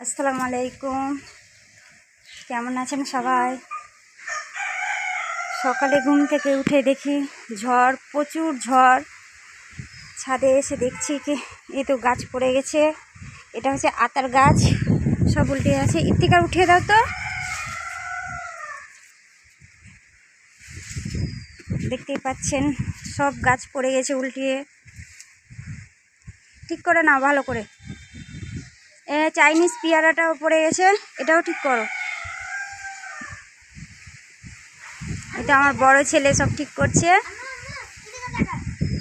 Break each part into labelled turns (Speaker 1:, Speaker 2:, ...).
Speaker 1: আসসালামু আলাইকুম। কেমন আছেন সবাই? সকালে ঘুম থেকে উঠে দেখি ঝড়, প্রচুর ঝড়। ছাদে এসে দেখছি কি এই তো গাছ পড়ে গেছে। এটা হচ্ছে আতার গাছ, সব উল্টে আছে। ইফতিকার উঠিয়ে দাও তো। দেখতেই পাচ্ছেন সব গাছ পড়ে গেছে উল্টিয়ে। ঠিক করে নাও ভালো করে। চাইনিজ পেয়ারাটাও পড়ে গেছে, এটাও ঠিক করো। এটা আমার বড় ছেলে সব ঠিক করছে।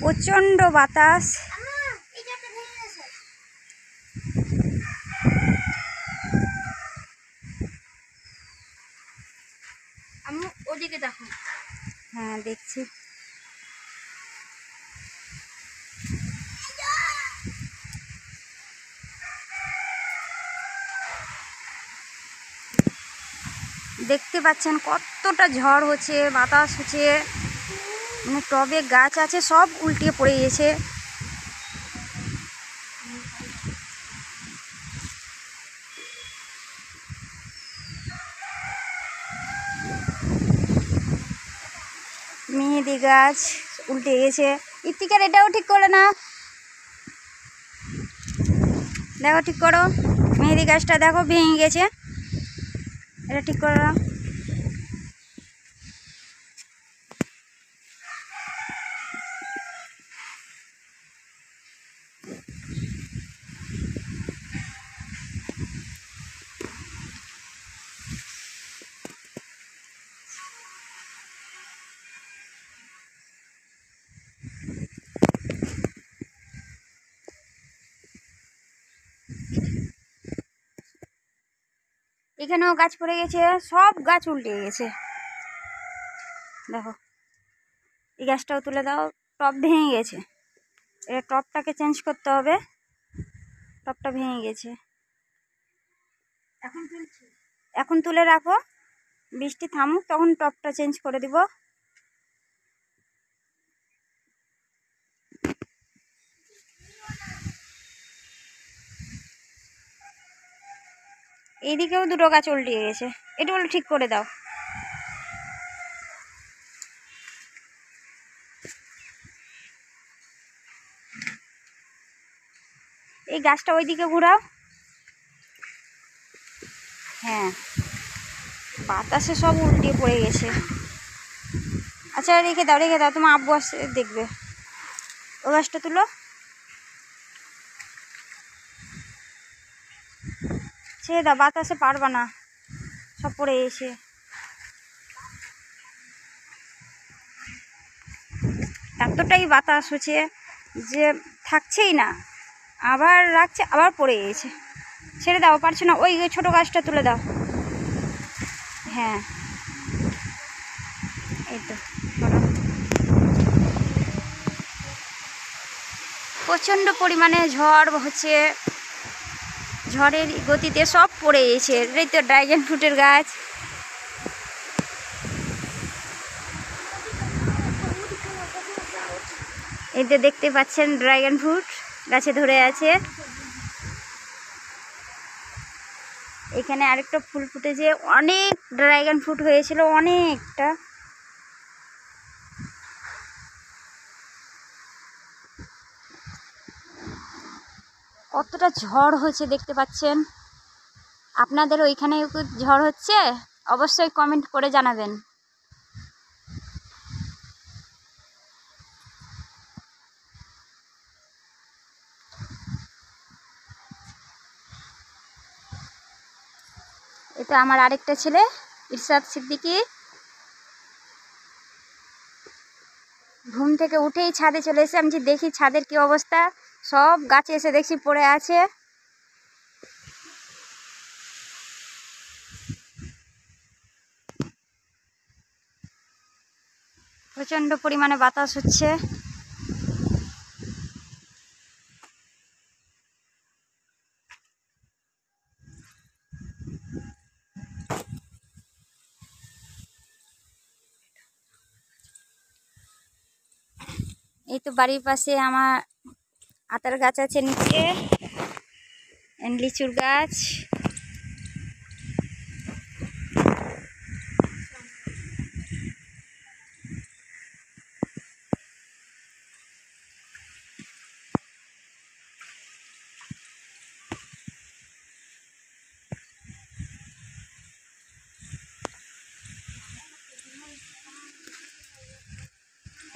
Speaker 1: প্রচণ্ড বাতাস।
Speaker 2: আম্মু ওদিকে দেখো।
Speaker 1: হ্যাঁ দেখছি। দেখতে পাচ্ছেন কতটা ঝড় হচ্ছে, বাতাস হচ্ছে। মানে টবে গাছ আছে সব উল্টিয়ে পড়ে গেছে। মেহেদি গাছ উল্টে গেছে। ইফতিকার এটাও ঠিক করে না, দেখো ঠিক করো। মেহেদি গাছটা দেখো ভেঙে গেছে, এটা ঠিক করো। এখানেও গাছ পড়ে গেছে, সব গাছ উল্টে গেছে। দেখো এই গাছটাও তুলে দাও। টব ভেঙে গেছে, এটা টবটাকে চেঞ্জ করতে হবে। টবটা ভেঙে গেছে, এখন তুলে রাখো। বৃষ্টি থামুক তখন টবটা চেঞ্জ করে দিব। এইদিকেও দুটো গাছ উল্টে গেছে, এটা হলো ঠিক করে দাও। এই গাছটা ওইদিকে ঘোরাও। হ্যাঁ, বাতাসে সব উল্টে পড়ে গেছে। আচ্ছা রেখে দাও, রেখে দাও, তোমার আব্বু আসে দেখবে। ও গাছটা তুলো। ছেড়ে দাও, বাতাসে পারবা না, সব পড়ে এসে। এতটাই বাতাস হচ্ছে যে থাকছেই না, আবার রাখছে আবার পড়ে গেছে। ছেড়ে দাও, পারছো না, ওই ছোট গাছটা তুলে দাও। হ্যাঁ এই তো প্রচণ্ড পরিমাণে ঝড় হচ্ছে, ঝড়ের গতিতে সব পড়ে গেছে। এই তো ড্রাগন ফ্রুটের গাছ। এই তো দেখতে পাচ্ছেন ড্রাগন ফ্রুট গাছে ধরে আছে। এখানে আরেকটা ফুল ফুটেছে, অনেক ড্রাগন ফ্রুট হয়েছিল, অনেকটা। কতটা ঝড় হচ্ছে দেখতে পাচ্ছেন। আপনাদের ওইখানে ঝড় হচ্ছে? অবশ্যই কমেন্ট করে জানাবেন। এটা আমার আরেকটা ছেলে ইরশাদ সিদ্দিকী। ঘুম থেকে উঠেই ছাদে চলে এসে আমি দেখি ছাদের কি অবস্থা। সব গাছে এসে দেখছি পড়ে আছে। প্রচণ্ড পরিমাণে বাতাস হচ্ছে। এই তো বাড়ির পাশে আমার আতার গাছ আছে, নিচে লিচুর গাছ।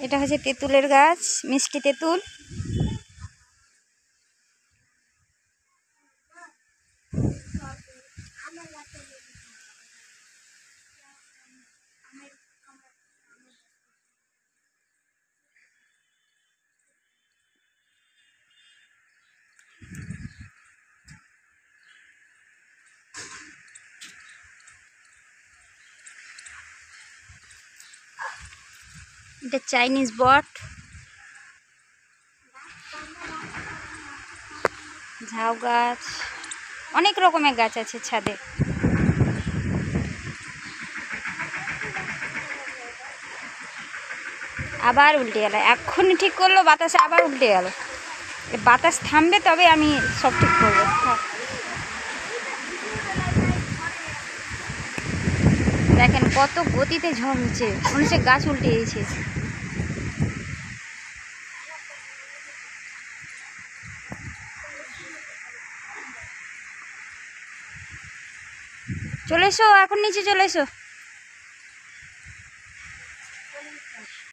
Speaker 1: এটা হচ্ছে তেঁতুলের গাছ, মিষ্টি তেঁতুল। এটা চাইনিজ বট, ঝাউ গাছ, অনেক রকমের গাছ আছে ছাদে। আবার উল্টে গেল, এক্ষুনি ঠিক করলো, বাতাসে আবার উল্টে গেল। বাতাস থামবে তবে আমি সব ঠিক করবো। দেখেন কত গতিতে ঝড় হচ্ছে, মনে হচ্ছে গাছ উল্টে গেছে। চলে এসো, এখন নিচে চলে এসো।